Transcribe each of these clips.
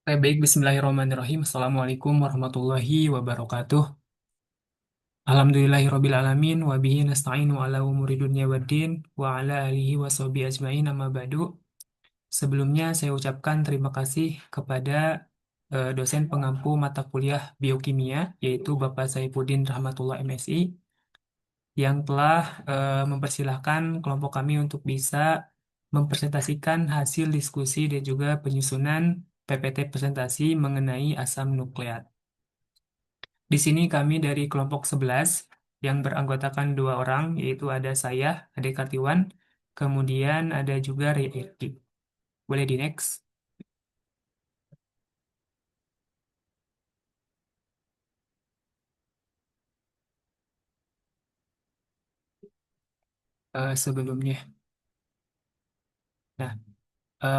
Baik, Bismillahirrahmanirrahim. Assalamualaikum warahmatullahi wabarakatuh. Alhamdulillahirabbil alamin wa bihi nasta'inu ala umuri dunya waddin wa ala alihi wa sahbihi ajmain amma ba'du. Sebelumnya saya ucapkan terima kasih kepada dosen pengampu mata kuliah biokimia yaitu Bapak Saifuddin Rahmatullah MSI yang telah mempersilahkan kelompok kami untuk bisa mempresentasikan hasil diskusi dan juga penyusunan PPT presentasi mengenai asam nukleat. Di sini kami dari kelompok 11 yang beranggotakan dua orang, yaitu ada saya, Ade Kartiwan, kemudian ada juga Ray Irki. Boleh di next. Sebelumnya. Nah,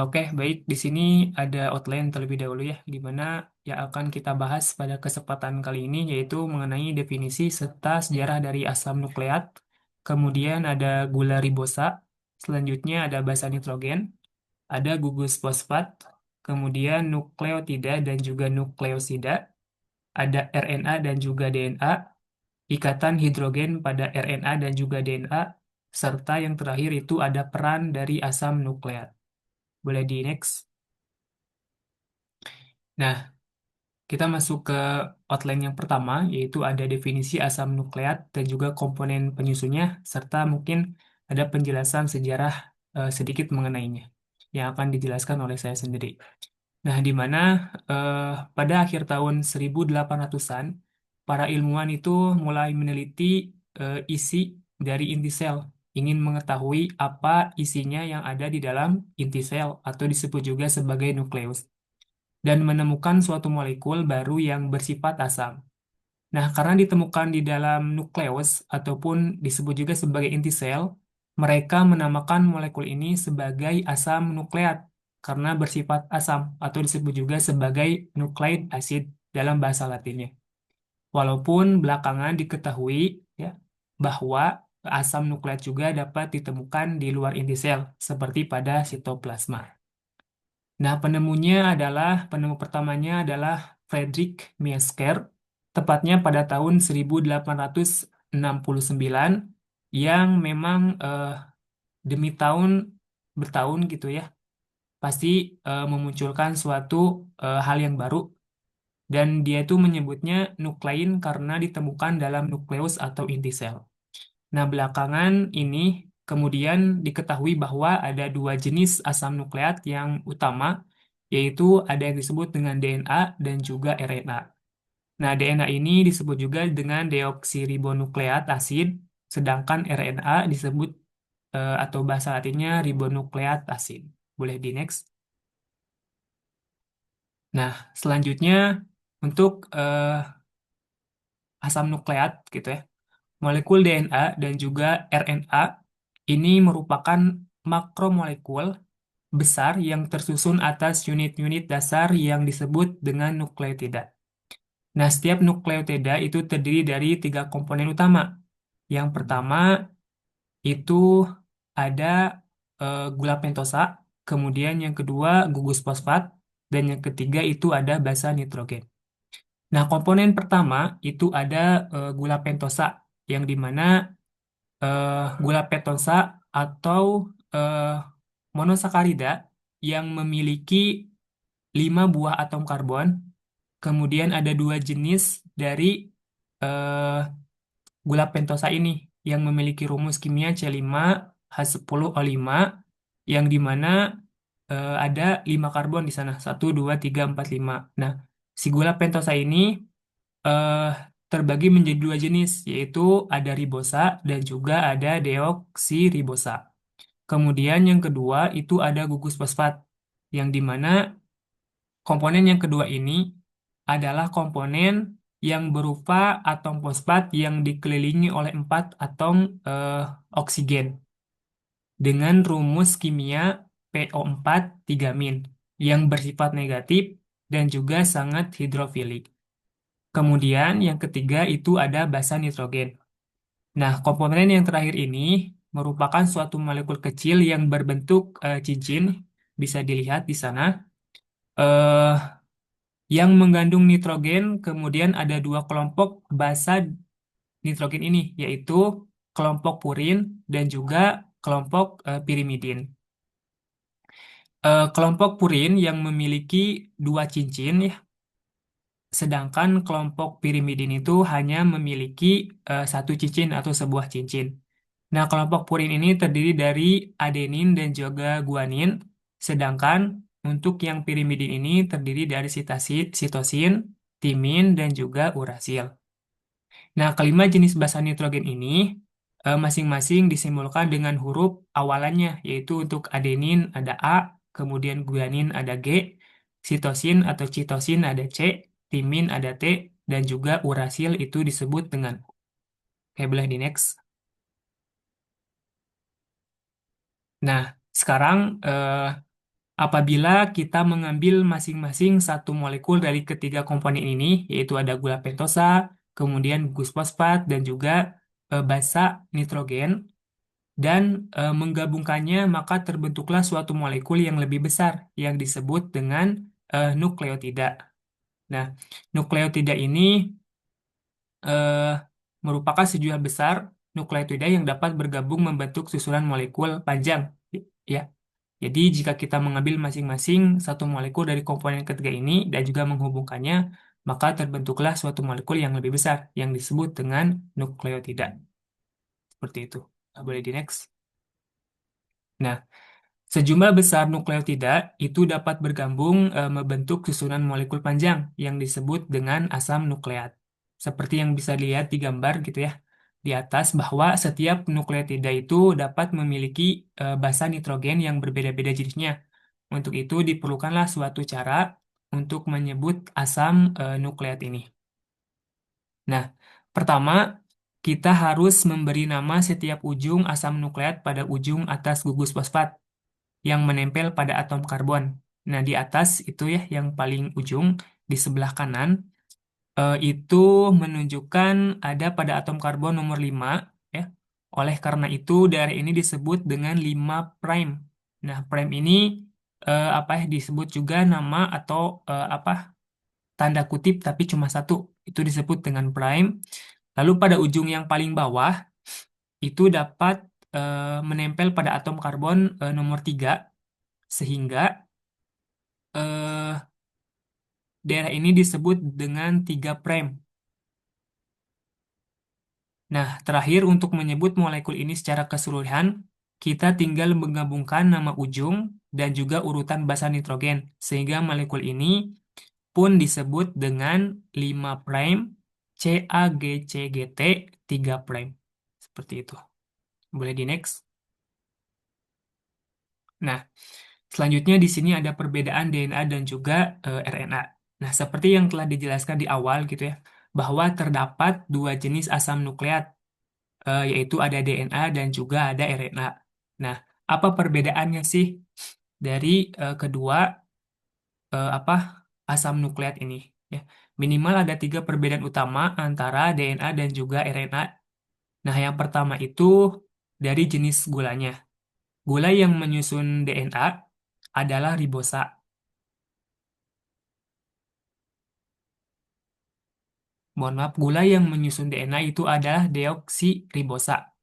oke, baik. Di sini ada outline terlebih dahulu ya, di mana yang akan kita bahas pada kesempatan kali ini, yaitu mengenai definisi serta sejarah dari asam nukleat. Kemudian ada gula ribosa, selanjutnya ada basa nitrogen, ada gugus fosfat, kemudian nukleotida dan juga nukleosida, ada RNA dan juga DNA, ikatan hidrogen pada RNA dan juga DNA, serta yang terakhir itu ada peran dari asam nukleat. Boleh di next. Nah, kita masuk ke outline yang pertama, yaitu ada definisi asam nukleat dan juga komponen penyusunnya, serta mungkin ada penjelasan sejarah sedikit mengenainya, yang akan dijelaskan oleh saya sendiri. Nah, di mana eh, pada akhir tahun 1800-an, para ilmuwan itu mulai meneliti isi dari inti sel, ingin mengetahui apa isinya yang ada di dalam inti sel atau disebut juga sebagai nukleus, dan menemukan suatu molekul baru yang bersifat asam. Nah, karena ditemukan di dalam nukleus ataupun disebut juga sebagai inti sel, mereka menamakan molekul ini sebagai asam nukleat karena bersifat asam atau disebut juga sebagai nucleic acid dalam bahasa Latinnya. Walaupun belakangan diketahui ya bahwa asam nukleat juga dapat ditemukan di luar inti sel seperti pada sitoplasma. Nah, penemu pertamanya adalah Friedrich Miesker, tepatnya pada tahun 1869, yang memang demi tahun bertahun gitu ya, pasti memunculkan suatu hal yang baru, dan dia itu menyebutnya nuklein karena ditemukan dalam nukleus atau inti sel. Nah, belakangan ini kemudian diketahui bahwa ada dua jenis asam nukleat yang utama, yaitu ada yang disebut dengan DNA dan juga RNA. Nah, DNA ini disebut juga dengan deoksiribonukleat asid, sedangkan RNA disebut atau bahasa latinnya ribonukleat asid. Boleh di next. Nah, selanjutnya untuk asam nukleat gitu ya. Molekul DNA dan juga RNA ini merupakan makromolekul besar yang tersusun atas unit-unit dasar yang disebut dengan nukleotida. Nah, setiap nukleotida itu terdiri dari tiga komponen utama. Yang pertama itu ada gula pentosa, kemudian yang kedua gugus fosfat, dan yang ketiga itu ada basa nitrogen. Nah, komponen pertama itu ada gula pentosa, yang dimana gula pentosa atau eh, monosakarida yang memiliki 5 buah atom karbon. Kemudian ada dua jenis dari eh, gula pentosa ini yang memiliki rumus kimia C5H10O5, yang dimana ada 5 karbon di sana, 1, 2, 3, 4, 5. Nah, si gula pentosa ini eh, terbagi menjadi dua jenis, yaitu ada ribosa dan juga ada deoksiribosa. Kemudian yang kedua itu ada gugus fosfat, yang dimana komponen yang kedua ini adalah komponen yang berupa atom fosfat yang dikelilingi oleh 4 atom eh, oksigen dengan rumus kimia PO4 3- yang bersifat negatif dan juga sangat hidrofilik. Kemudian yang ketiga itu ada basa nitrogen. Nah, komponen yang terakhir ini merupakan suatu molekul kecil yang berbentuk cincin, bisa dilihat di sana. Eh, yang mengandung nitrogen, kemudian ada dua kelompok basa nitrogen ini, yaitu kelompok purin dan juga kelompok pirimidin. Kelompok purin yang memiliki dua cincin, ya, sedangkan kelompok pirimidin itu hanya memiliki satu cincin atau sebuah cincin. Nah, kelompok purin ini terdiri dari adenin dan juga guanin, sedangkan untuk yang pirimidin ini terdiri dari sitosin, timin, dan juga urasil. Nah, kelima jenis basa nitrogen ini masing-masing disimbolkan dengan huruf awalannya, yaitu untuk adenin ada A, kemudian guanin ada G, sitosin atau citosin ada C, timin ada T, dan juga urasil itu disebut dengan U. Oke, boleh di next. Nah, sekarang apabila kita mengambil masing-masing satu molekul dari ketiga komponen ini, yaitu ada gula pentosa, kemudian gugus fosfat, dan juga basa nitrogen, dan menggabungkannya, maka terbentuklah suatu molekul yang lebih besar yang disebut dengan nukleotida. Nah, nukleotida ini eh, merupakan sejumlah besar nukleotida yang dapat bergabung membentuk susunan molekul panjang. Ya, jadi jika kita mengambil masing-masing satu molekul dari komponen ketiga ini dan juga menghubungkannya, maka terbentuklah suatu molekul yang lebih besar yang disebut dengan nukleotida. Seperti itu. Nah, boleh di next. Nah, sejumlah besar nukleotida itu dapat bergabung membentuk susunan molekul panjang yang disebut dengan asam nukleat. Seperti yang bisa dilihat di gambar gitu ya di atas, bahwa setiap nukleotida itu dapat memiliki basa nitrogen yang berbeda-beda jenisnya. Untuk itu diperlukanlah suatu cara untuk menyebut asam nukleat ini. Nah, pertama kita harus memberi nama setiap ujung asam nukleat pada ujung atas gugus fosfat yang menempel pada atom karbon. Nah, di atas itu ya, yang paling ujung di sebelah kanan, itu menunjukkan ada pada atom karbon nomor 5, ya. Oleh karena itu, daerah ini disebut dengan 5 prime. Nah, prime ini apa ya, disebut juga nama atau apa, tanda kutip tapi cuma satu. Itu disebut dengan prime. Lalu pada ujung yang paling bawah itu dapat menempel pada atom karbon nomor 3, sehingga eh, daerah ini disebut dengan 3 prime. Nah, terakhir untuk menyebut molekul ini secara keseluruhan, kita tinggal menggabungkan nama ujung dan juga urutan basa nitrogen, sehingga molekul ini pun disebut dengan 5 prime CAGCGT 3 prime. Seperti itu. Boleh di next. Nah, selanjutnya di sini ada perbedaan DNA dan juga RNA. Nah, seperti yang telah dijelaskan di awal gitu ya, bahwa terdapat dua jenis asam nukleat, yaitu ada DNA dan juga ada RNA. Nah, apa perbedaannya sih dari kedua apa asam nukleat ini? Ya, minimal ada tiga perbedaan utama antara DNA dan juga RNA. Nah, yang pertama itu dari jenis gulanya. Gula yang menyusun DNA adalah ribosa. Mohon maaf, gula yang menyusun DNA itu adalah deoksiribosa.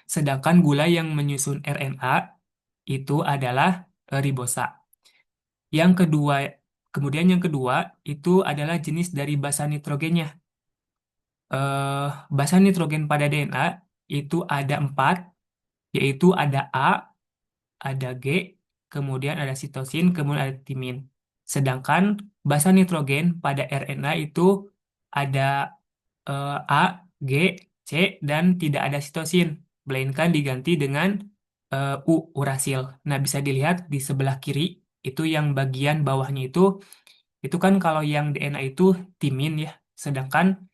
Sedangkan gula yang menyusun RNA itu adalah ribosa. Yang kedua, kemudian yang kedua itu adalah jenis dari basa nitrogennya. Basa nitrogen pada DNA itu ada empat, yaitu ada A, ada G, kemudian ada sitosin, kemudian ada timin. Sedangkan basa nitrogen pada RNA itu ada A, G, C, dan tidak ada sitosin, melainkan diganti dengan U, urasil. Nah, bisa dilihat di sebelah kiri, itu yang bagian bawahnya itu kan kalau yang DNA itu timin ya, sedangkan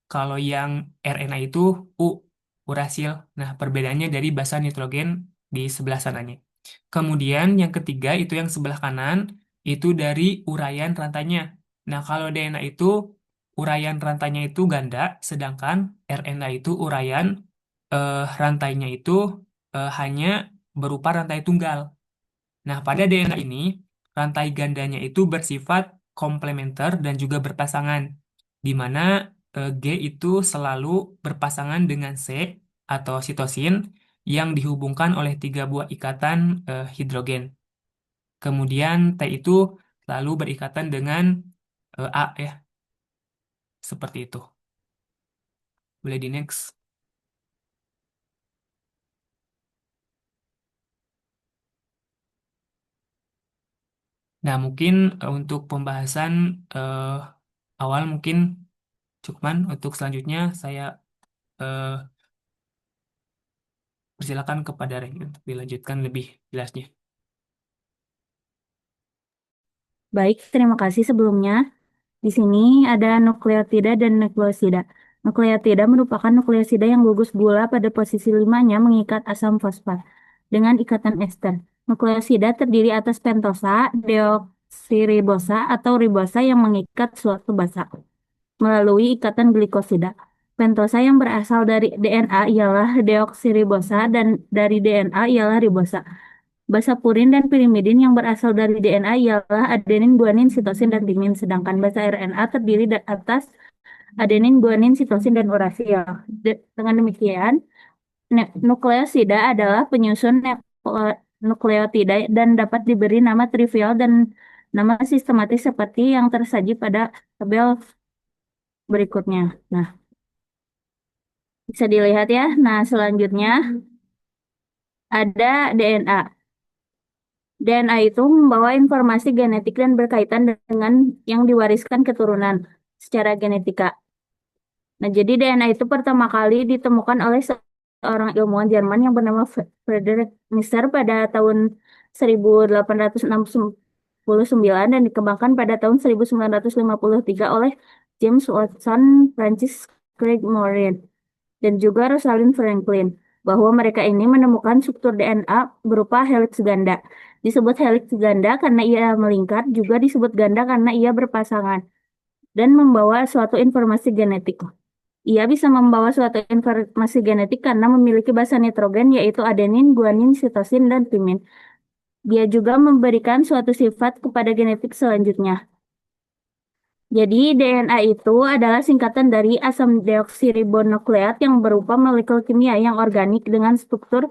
kalau yang RNA itu U, urasil. Nah, perbedaannya dari basa nitrogen di sebelah sananya. Kemudian yang ketiga itu yang sebelah kanan, itu dari uraian rantainya. Nah, kalau DNA itu uraian rantainya itu ganda, sedangkan RNA itu uraian rantainya itu hanya berupa rantai tunggal. Nah, pada DNA ini, rantai gandanya itu bersifat komplementer dan juga berpasangan, di mana G itu selalu berpasangan dengan C atau sitosin yang dihubungkan oleh tiga buah ikatan hidrogen. Kemudian T itu lalu berikatan dengan A ya, seperti itu. Boleh di next. Nah, mungkin untuk pembahasan eh, awal mungkin cukupan. Untuk selanjutnya saya eh, persilakan kepada Regi untuk dilanjutkan lebih jelasnya. Baik, terima kasih sebelumnya. Di sini ada nukleotida dan nukleosida. Nukleotida merupakan nukleosida yang gugus gula pada posisi limanya mengikat asam fosfat dengan ikatan ester. Nukleosida terdiri atas pentosa, deoksiribosa, atau ribosa yang mengikat suatu basa melalui ikatan glikosida. Pentosa yang berasal dari DNA ialah deoksiribosa dan dari DNA ialah ribosa. Basa purin dan pirimidin yang berasal dari DNA ialah adenin, guanin, sitosin, dan timin, sedangkan basa RNA terdiri atas adenin, guanin, sitosin, dan urasil. Dengan demikian, nukleosida adalah penyusun nukleotida dan dapat diberi nama trivial dan nama sistematis seperti yang tersaji pada tabel berikutnya. Nah, bisa dilihat ya. Nah, selanjutnya ada DNA. DNA itu membawa informasi genetik dan berkaitan dengan yang diwariskan keturunan secara genetika. Nah, jadi DNA itu pertama kali ditemukan oleh seorang ilmuwan Jerman yang bernama Friedrich Miser pada tahun 1869 dan dikembangkan pada tahun 1953 oleh James Watson, Francis Craig Moran, dan juga Rosalind Franklin, bahwa mereka ini menemukan struktur DNA berupa heliks ganda. Disebut heliks ganda karena ia melingkar, juga disebut ganda karena ia berpasangan dan membawa suatu informasi genetik. Ia bisa membawa suatu informasi genetik karena memiliki basa nitrogen yaitu adenin, guanin, sitosin, dan timin. Dia juga memberikan suatu sifat kepada genetik selanjutnya. Jadi DNA itu adalah singkatan dari asam deoksiribonukleat yang berupa molekul kimia yang organik dengan struktur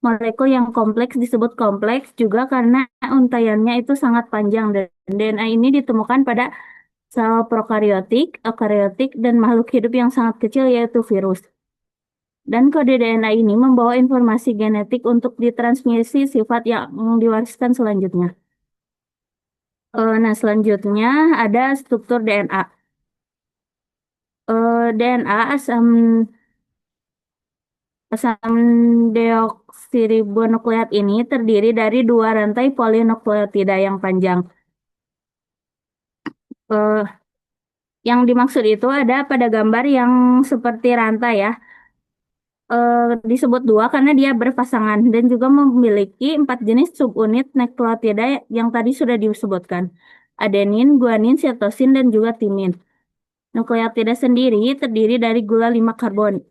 molekul yang kompleks disebut kompleks juga karena untaiannya itu sangat panjang dan DNA ini ditemukan pada sel prokariotik, eukariotik, dan makhluk hidup yang sangat kecil yaitu virus. Dan kode DNA ini membawa informasi genetik untuk ditransmisi sifat yang diwariskan selanjutnya. Nah, selanjutnya ada struktur DNA. DNA asam deoksiribonukleat ini terdiri dari dua rantai polinukleotida yang panjang. Eh, yang dimaksud itu ada pada gambar yang seperti rantai ya. Disebut dua karena dia berpasangan dan juga memiliki empat jenis subunit nukleotida yang tadi sudah disebutkan. Adenin, guanin, sitosin, dan juga timin. Nukleotida sendiri terdiri dari gula 5 karbon.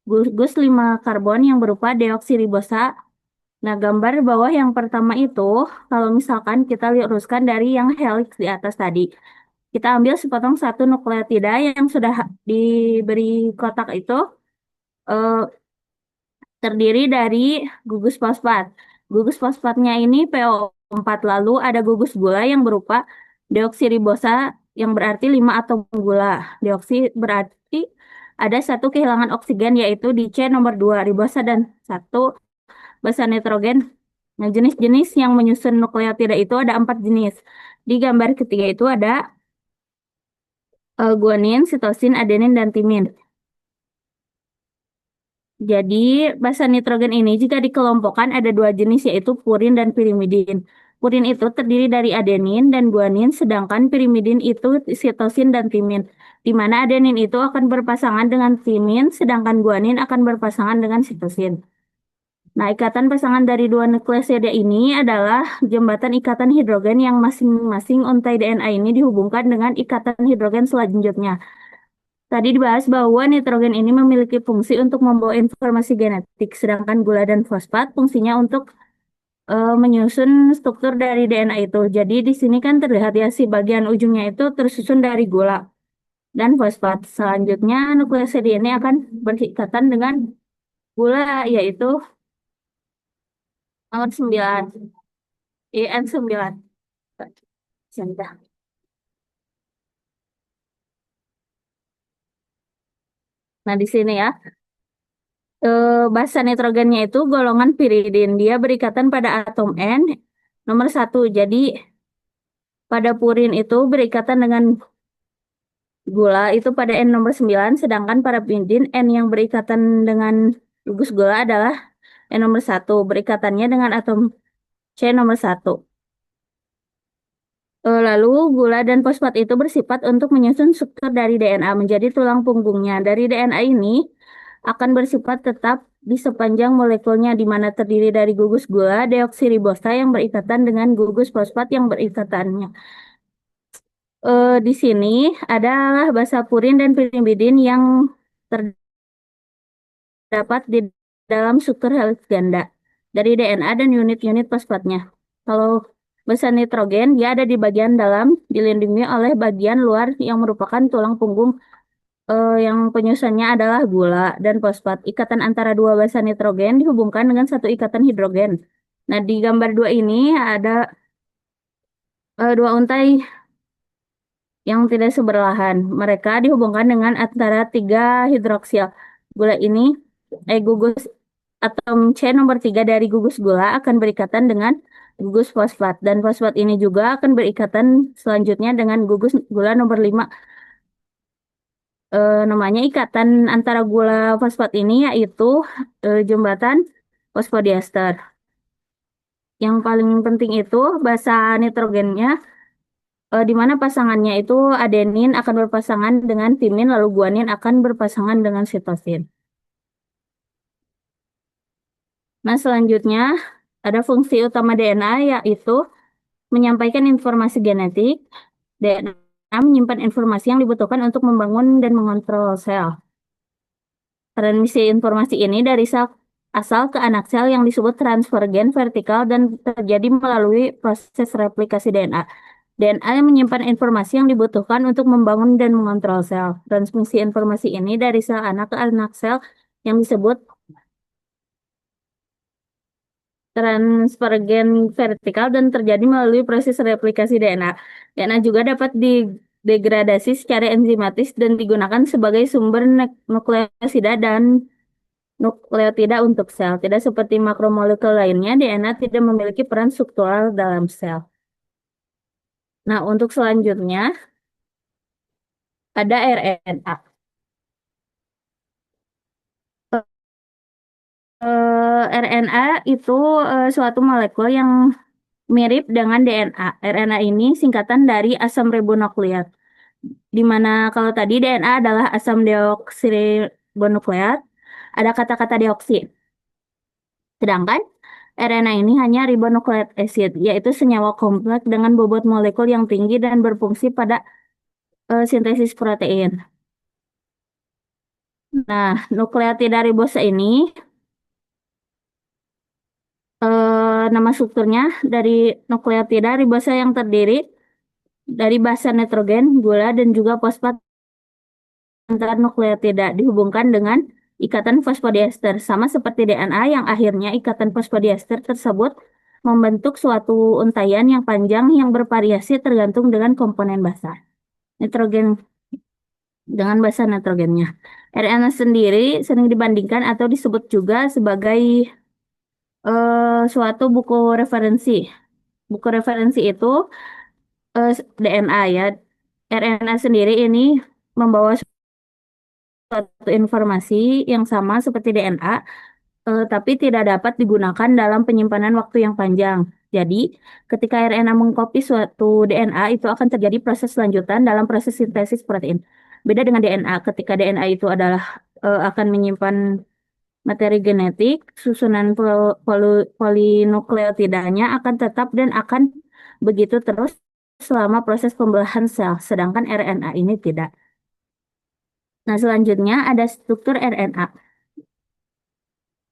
Gugus 5 karbon yang berupa deoksiribosa. Nah, gambar bawah yang pertama itu, kalau misalkan kita luruskan dari yang helix di atas tadi, kita ambil sepotong satu nukleotida yang sudah diberi kotak itu, eh, terdiri dari gugus fosfat. Gugus fosfatnya ini PO4, lalu ada gugus gula yang berupa deoksiribosa yang berarti 5 atom gula. Deoksi berarti ada satu kehilangan oksigen yaitu di C nomor 2 ribosa dan satu basa nitrogen. Nah, jenis-jenis yang menyusun nukleotida itu ada 4 jenis. Di gambar ketiga itu ada guanin, sitosin, adenin, dan timin. Jadi, basa nitrogen ini jika dikelompokkan ada dua jenis yaitu purin dan pirimidin. Purin itu terdiri dari adenin dan guanin, sedangkan pirimidin itu sitosin dan timin. Di mana adenin itu akan berpasangan dengan timin, sedangkan guanin akan berpasangan dengan sitosin. Nah, ikatan pasangan dari dua nukleosida ini adalah jembatan ikatan hidrogen yang masing-masing untai DNA ini dihubungkan dengan ikatan hidrogen selanjutnya. Tadi dibahas bahwa nitrogen ini memiliki fungsi untuk membawa informasi genetik, sedangkan gula dan fosfat fungsinya untuk menyusun struktur dari DNA itu. Jadi di sini kan terlihat ya si bagian ujungnya itu tersusun dari gula dan fosfat. Selanjutnya nukleosida ini akan berikatan dengan gula yaitu nomor 9, IN9. Sudah. Nah, di sini ya, basa nitrogennya itu golongan piridin. Dia berikatan pada atom N nomor 1. Jadi pada purin itu berikatan dengan gula itu pada N nomor 9, sedangkan pada piridin N yang berikatan dengan gugus gula adalah N nomor 1. Berikatannya dengan atom C nomor 1. Lalu gula dan fosfat itu bersifat untuk menyusun struktur dari DNA menjadi tulang punggungnya. Dari DNA ini akan bersifat tetap di sepanjang molekulnya di mana terdiri dari gugus gula deoksiribosa yang berikatan dengan gugus fosfat yang berikatannya. Di sini adalah basa purin dan pirimidin yang terdapat di dalam struktur helix ganda dari DNA dan unit-unit fosfatnya. Kalau basa nitrogen, dia ada di bagian dalam, dilindungi oleh bagian luar yang merupakan tulang punggung yang penyusunnya adalah gula dan fosfat. Ikatan antara dua basa nitrogen dihubungkan dengan satu ikatan hidrogen. Nah, di gambar dua ini ada dua untai yang tidak sebelahan. Mereka dihubungkan dengan antara tiga hidroksil. Gula ini, gugus atom C nomor 3 dari gugus gula akan berikatan dengan gugus fosfat. Dan fosfat ini juga akan berikatan selanjutnya dengan gugus gula nomor 5. Namanya ikatan antara gula fosfat ini yaitu jembatan fosfodiester. Yang paling penting itu basa nitrogennya, di mana pasangannya itu adenin akan berpasangan dengan timin, lalu guanin akan berpasangan dengan sitosin. Nah, selanjutnya ada fungsi utama DNA yaitu menyampaikan informasi genetik. DNA menyimpan informasi yang dibutuhkan untuk membangun dan mengontrol sel. Transmisi informasi ini dari sel asal ke anak sel yang disebut transfer gen vertikal dan terjadi melalui proses replikasi DNA. DNA yang menyimpan informasi yang dibutuhkan untuk membangun dan mengontrol sel. Transmisi informasi ini dari sel anak ke anak sel yang disebut transfer gen vertikal dan terjadi melalui proses replikasi DNA. DNA juga dapat degradasi secara enzimatis dan digunakan sebagai sumber nukleosida dan nukleotida untuk sel. Tidak seperti makromolekul lainnya, DNA tidak memiliki peran struktural dalam sel. Nah, untuk selanjutnya ada RNA. RNA itu suatu molekul yang mirip dengan DNA. RNA ini singkatan dari asam ribonukleat. Di mana kalau tadi DNA adalah asam deoksiribonukleat, ada kata-kata deoksi. Sedangkan RNA ini hanya ribonucleic acid, yaitu senyawa kompleks dengan bobot molekul yang tinggi dan berfungsi pada sintesis protein. Nah, nukleotida ribosa ini nama strukturnya dari nukleotida ribosa yang terdiri dari basa nitrogen, gula, dan juga fosfat antar nukleotida dihubungkan dengan ikatan fosfodiester sama seperti DNA yang akhirnya ikatan fosfodiester tersebut membentuk suatu untaian yang panjang yang bervariasi tergantung dengan komponen basa nitrogen dengan basa nitrogennya. RNA sendiri sering dibandingkan atau disebut juga sebagai suatu buku referensi. Buku referensi itu DNA ya. RNA sendiri ini membawa suatu informasi yang sama seperti DNA, tapi tidak dapat digunakan dalam penyimpanan waktu yang panjang. Jadi, ketika RNA mengcopy suatu DNA, itu akan terjadi proses lanjutan dalam proses sintesis protein. Beda dengan DNA, ketika DNA itu adalah akan menyimpan materi genetik, susunan polinukleotidanya akan tetap dan akan begitu terus selama proses pembelahan sel, sedangkan RNA ini tidak. Nah, selanjutnya ada struktur RNA.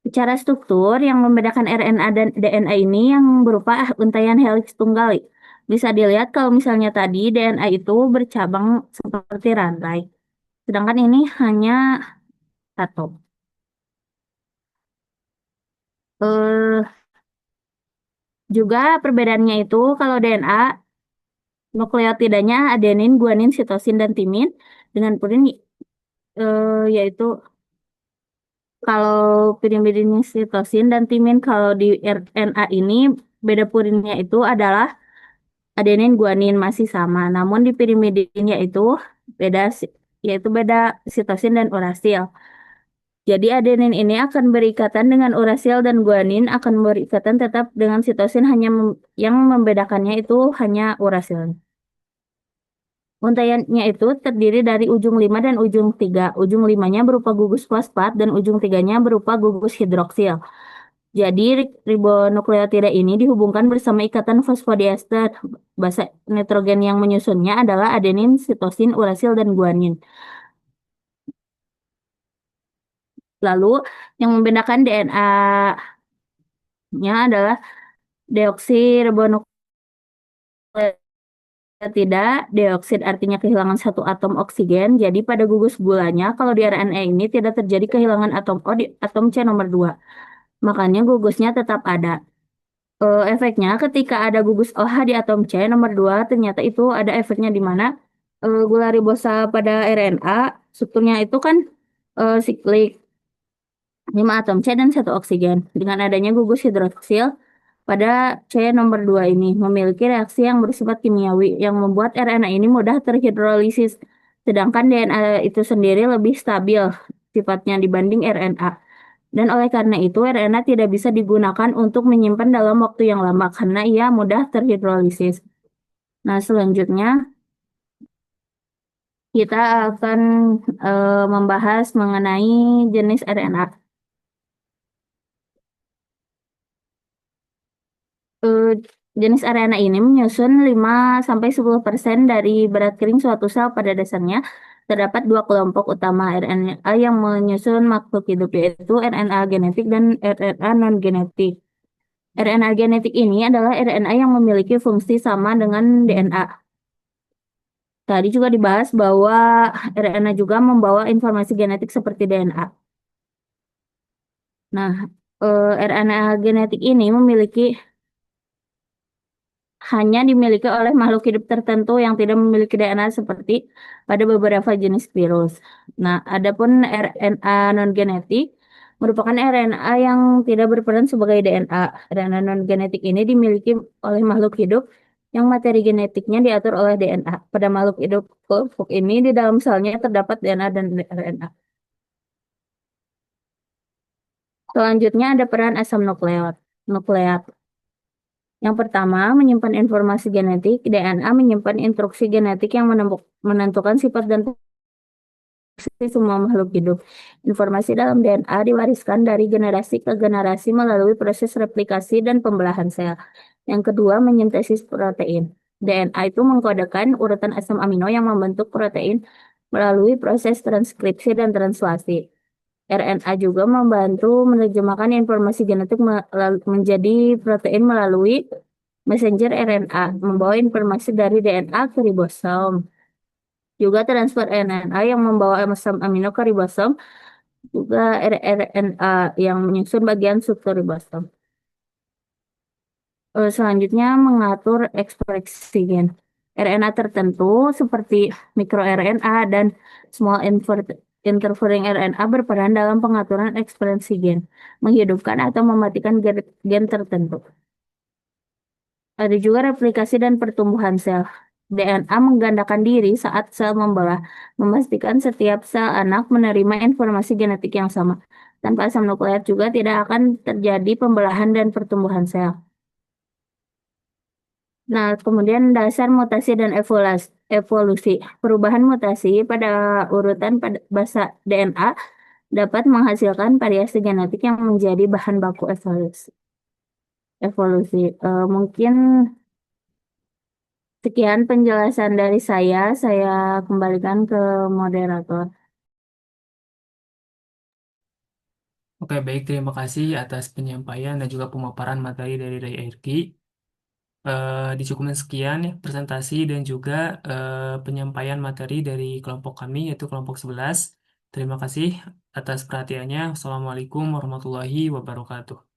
Secara struktur, yang membedakan RNA dan DNA ini yang berupa untaian heliks tunggal. Bisa dilihat kalau misalnya tadi DNA itu bercabang seperti rantai, sedangkan ini hanya satu. Eh, Juga perbedaannya itu kalau DNA nukleotidanya adenin, guanin, sitosin, dan timin dengan purin yaitu kalau pirimidin sitosin dan timin kalau di RNA ini beda purinnya itu adalah adenin, guanin masih sama. Namun di pirimidin beda yaitu beda sitosin dan urasil. Jadi adenin ini akan berikatan dengan urasil dan guanin akan berikatan tetap dengan sitosin hanya yang membedakannya itu hanya urasil. Untaiannya itu terdiri dari ujung 5 dan ujung 3. Ujung 5-nya berupa gugus fosfat dan ujung 3-nya berupa gugus hidroksil. Jadi ribonukleotida ini dihubungkan bersama ikatan fosfodiester. Basa nitrogen yang menyusunnya adalah adenin, sitosin, urasil, dan guanin. Lalu yang membedakan DNA-nya adalah deoksiribonukleotida. Tidak, dioksid artinya kehilangan satu atom oksigen. Jadi pada gugus gulanya, kalau di RNA ini tidak terjadi kehilangan atom O di atom C nomor 2. Makanya gugusnya tetap ada. Efeknya ketika ada gugus OH di atom C nomor 2, ternyata itu ada efeknya di mana gula ribosa pada RNA, strukturnya itu kan siklik. 5 atom C dan satu oksigen. Dengan adanya gugus hidroksil pada C nomor 2 ini memiliki reaksi yang bersifat kimiawi yang membuat RNA ini mudah terhidrolisis. Sedangkan DNA itu sendiri lebih stabil sifatnya dibanding RNA. Dan oleh karena itu RNA tidak bisa digunakan untuk menyimpan dalam waktu yang lama karena ia mudah terhidrolisis. Nah, selanjutnya kita akan membahas mengenai jenis RNA. Eh, Jenis RNA ini menyusun 5-10% dari berat kering suatu sel pada dasarnya. Terdapat dua kelompok utama RNA yang menyusun makhluk hidup, yaitu RNA genetik dan RNA non-genetik. RNA genetik ini adalah RNA yang memiliki fungsi sama dengan DNA. Tadi juga dibahas bahwa RNA juga membawa informasi genetik seperti DNA. Nah, RNA genetik ini hanya dimiliki oleh makhluk hidup tertentu yang tidak memiliki DNA seperti pada beberapa jenis virus. Nah, adapun RNA non-genetik merupakan RNA yang tidak berperan sebagai DNA. RNA non-genetik ini dimiliki oleh makhluk hidup yang materi genetiknya diatur oleh DNA. Pada makhluk hidup kelompok ini di dalam selnya terdapat DNA dan RNA. Selanjutnya ada peran asam nukleat. Nukleat. Yang pertama, menyimpan informasi genetik. DNA menyimpan instruksi genetik yang menentukan sifat dan fungsi semua makhluk hidup. Informasi dalam DNA diwariskan dari generasi ke generasi melalui proses replikasi dan pembelahan sel. Yang kedua, mensintesis protein. DNA itu mengkodekan urutan asam amino yang membentuk protein melalui proses transkripsi dan translasi. RNA juga membantu menerjemahkan informasi genetik menjadi protein melalui messenger RNA, membawa informasi dari DNA ke ribosom. Juga transfer RNA yang membawa asam amino ke ribosom, juga rRNA yang menyusun bagian struktur ribosom. Selanjutnya mengatur ekspresi gen. RNA tertentu seperti mikroRNA dan small interfering RNA berperan dalam pengaturan ekspresi gen, menghidupkan atau mematikan gen tertentu. Ada juga replikasi dan pertumbuhan sel. DNA menggandakan diri saat sel membelah, memastikan setiap sel anak menerima informasi genetik yang sama. Tanpa asam nukleat juga tidak akan terjadi pembelahan dan pertumbuhan sel. Nah, kemudian dasar mutasi dan evolusi. Perubahan mutasi pada urutan pada basa DNA dapat menghasilkan variasi genetik yang menjadi bahan baku evolusi. Mungkin sekian penjelasan dari saya. Saya kembalikan ke moderator. Oke, baik. Terima kasih atas penyampaian dan juga pemaparan materi dari ARK. Dicukupkan sekian ya presentasi dan juga penyampaian materi dari kelompok kami yaitu kelompok 11. Terima kasih atas perhatiannya. Assalamualaikum warahmatullahi wabarakatuh.